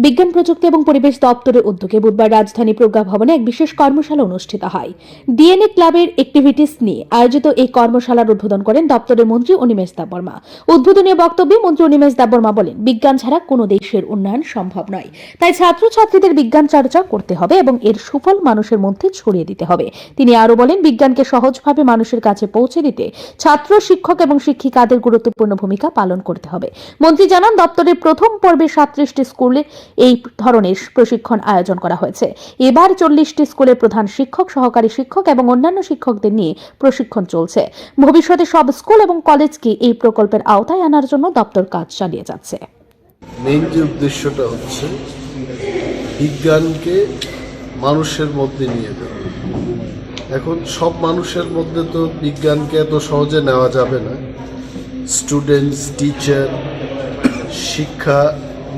বিজ্ঞান প্রযুক্তি এবং পরিবেশ দপ্তরের উদ্যোগে বুধবার রাজধানী প্রজ্ঞা ভবনে এক বিশেষ কর্মশালা অনুষ্ঠিত হয়। ডিএনএ ক্লাবের অ্যাক্টিভিটিস নিয়ে আয়োজিত এই কর্মশালার উদ্বোধন করেন দপ্তরের মন্ত্রী অনিমেষ দেববর্মা। উদ্বোধনী বক্তব্যে মন্ত্রী অনিমেষ দেববর্মা বলেন, বিজ্ঞান ছাড়া কোনো দেশের উন্নয়ন সম্ভব নয়। তাই ছাত্রছাত্রীদের বিজ্ঞান চর্চা করতে হবে এবং এর সুফল মানুষের মধ্যে ছড়িয়ে দিতে হবে। তিনি আরও বলেন, বিজ্ঞানকে সহজভাবে মানুষের কাছে পৌঁছে দিতে ছাত্র, শিক্ষক এবং শিক্ষিকাদের গুরুত্বপূর্ণ ভূমিকা পালন করতে হবে। মন্ত্রী জানান, দপ্তরের প্রথম পর্বে 37টি স্কুলে এই ধরনের প্রশিক্ষণ আয়োজন করা হয়েছে। এবার 40টি স্কুলের প্রধান শিক্ষক, সহকারী শিক্ষক এবং অন্যান্য শিক্ষকদের নিয়ে প্রশিক্ষণ চলছে। ভবিষ্যতে সব স্কুল এবং কলেজকে এই প্রকল্পের আওতায় আনার জন্য দপ্তর কাজ চালিয়ে যাচ্ছে। মেইন যে উদ্দেশ্যটা হচ্ছে বিজ্ঞানকে মানুষের মধ্যে নিয়ে যাওয়া। এখন সব মানুষের মধ্যে তো বিজ্ঞানকে এত সহজে নেওয়া যাবে না। স্টুডেন্টস, টিচার, শিক্ষা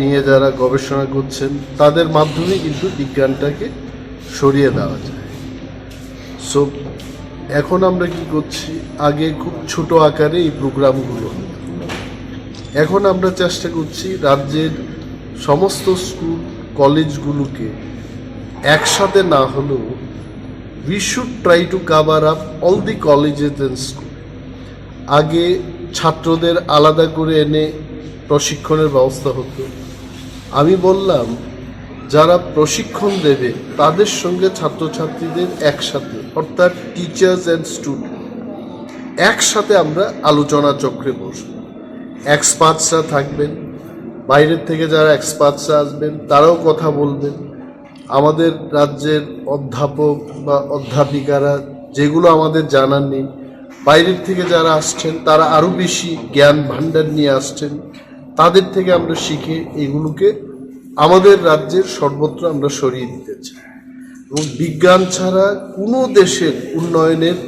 নিয়ে যারা গবেষণা করছেন তাদের মাধ্যমে কিন্তু বিজ্ঞানটাকে সরিয়ে দেওয়া যায়। সো এখন আমরা কি করছি, আগে খুব ছোট আকারে এই প্রোগ্রামগুলো, এখন আমরা চেষ্টা করছি রাজ্যের সমস্ত স্কুল কলেজগুলোকে একসাথে না হলেও we should try to cover up all the colleges and schools. আগে ছাত্রদের আলাদা করে এনে প্রশিক্ষণের ব্যবস্থা হতো। আমি বললাম, যারা প্রশিক্ষণ দেবে তাদের সঙ্গে ছাত্রছাত্রীদের একসাথে, অর্থাৎ টিচার্স অ্যান্ড স্টুডেন্ট একসাথে আমরা আলোচনা চক্রে বসবো। এক্সপার্টসরা থাকবেন, বাইরের থেকে যারা এক্সপার্টসরা আসবেন তারাও কথা বলবেন। আমাদের রাজ্যের অধ্যাপক বা অধ্যাপিকারা যেগুলো আমাদের জানার নেই, বাইরের থেকে যারা আসছেন তারা আরও বেশি জ্ঞান ভাণ্ডার নিয়ে আসছেন, তাদের থেকে আমরা শিখে এগুলোকে আমাদের রাজ্যের সর্বত্র আমরা সরিয়ে দিতে চাই। এবং বিজ্ঞান ছাড়া কোনো দেশের উন্নয়নের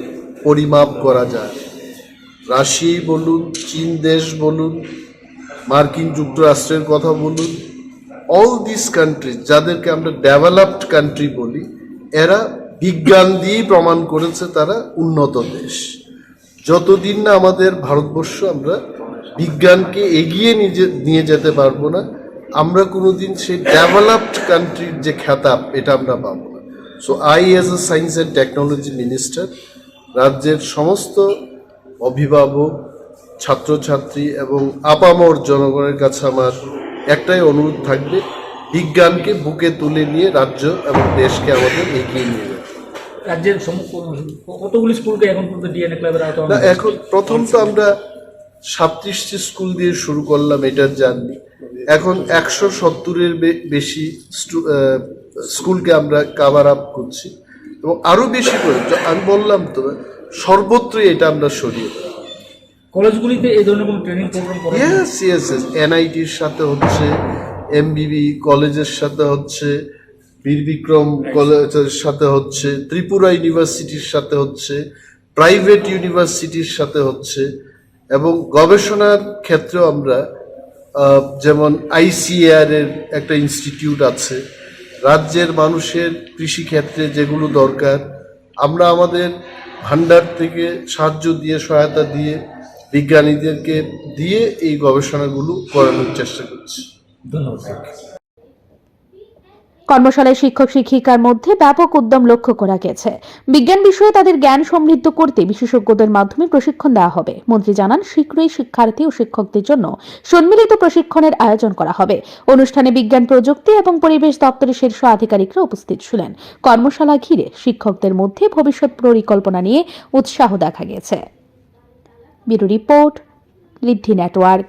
পরিমাপ করা যায়, রাশিয়াই বলুন, চীন দেশ বলুন, মার্কিন যুক্তরাষ্ট্রের কথা বলুন, অল দিস কান্ট্রিজ যাদেরকে আমরা ডেভেলপড কান্ট্রি বলি, এরা বিজ্ঞান দিয়েই প্রমাণ করেছে তারা উন্নত দেশ। যতদিন না আমাদের ভারতবর্ষ আমরা বিজ্ঞানকে এগিয়ে নিয়ে যেতে পারবো না, আমরা কোনোদিন সেই ডেভেলপড কান্ট্রির যে খেতাব এটা আমরা পাবো না। So I as a science and technology minister রাজ্যের সমস্ত অভিভাবক, ছাত্রছাত্রী এবং আপামর জনগণের কাছে আমার একটাই অনুরোধ থাকবে, বিজ্ঞানকে বুকে তুলে নিয়ে রাজ্য এবং দেশকে আমাদের এগিয়ে নিয়ে যাবে। রাজ্যের কতগুলি স্কুলকে এখন পর্যন্ত ডিএনএ ক্লাবের আওতায়? এখন প্রথম তো আমরা 37টি স্কুল দিয়ে শুরু করলাম এটার জার্নি। এখন 170-এর বেশি স্কুলকে আমরা কাভার আপ করছি এবং আরো বেশি করে, আমি বললাম তো, সর্বত্রই এটা আমরা সরিয়ে দেব। কলেজগুলিতে এই ধরনের কোনো ট্রেনিং প্রোগ্রাম করা? ইয়েস, এনআইটির সাথে হচ্ছে, এমবিবি কলেজের সাথে হচ্ছে, বীর বিক্রম কলেজের সাথে হচ্ছে, ত্রিপুরা ইউনিভার্সিটির সাথে হচ্ছে, প্রাইভেট ইউনিভার্সিটির সাথে হচ্ছে। এবং গবেষণার ক্ষেত্রেও আমরা যেমন আইসিএআর এর একটা ইনস্টিটিউট আছে, রাজ্যের মানুষের কৃষিক্ষেত্রে যেগুলো দরকার আমরা আমাদের ভান্ডার থেকে সাহায্য দিয়ে, সহায়তা দিয়ে, বিজ্ঞানীদেরকে দিয়ে এই গবেষণাগুলো করানোর চেষ্টা করছি। ধন্যবাদ। কর্মশালায় শিক্ষক শিক্ষিকার মধ্যে ব্যাপক উদ্যম লক্ষ্য করা গেছে। বিজ্ঞান বিষয়ে তাদের জ্ঞান সমৃদ্ধ করতে বিশেষজ্ঞদের মাধ্যমে প্রশিক্ষণ দেওয়া হবে। মন্ত্রী জানান, শীঘ্রই শিক্ষার্থী ও শিক্ষকদের জন্য সম্মিলিত প্রশিক্ষণের আয়োজন করা হবে। অনুষ্ঠানে বিজ্ঞান প্রযুক্তি এবং পরিবেশ দপ্তরের শীর্ষ আধিকারিকরা উপস্থিত ছিলেন। কর্মশালা ঘিরে শিক্ষকদের মধ্যে ভবিষ্যৎ পরিকল্পনা নিয়ে উৎসাহ দেখা গেছে। ব্যুরো রিপোর্ট, লিদ্ধি নেটওয়ার্ক।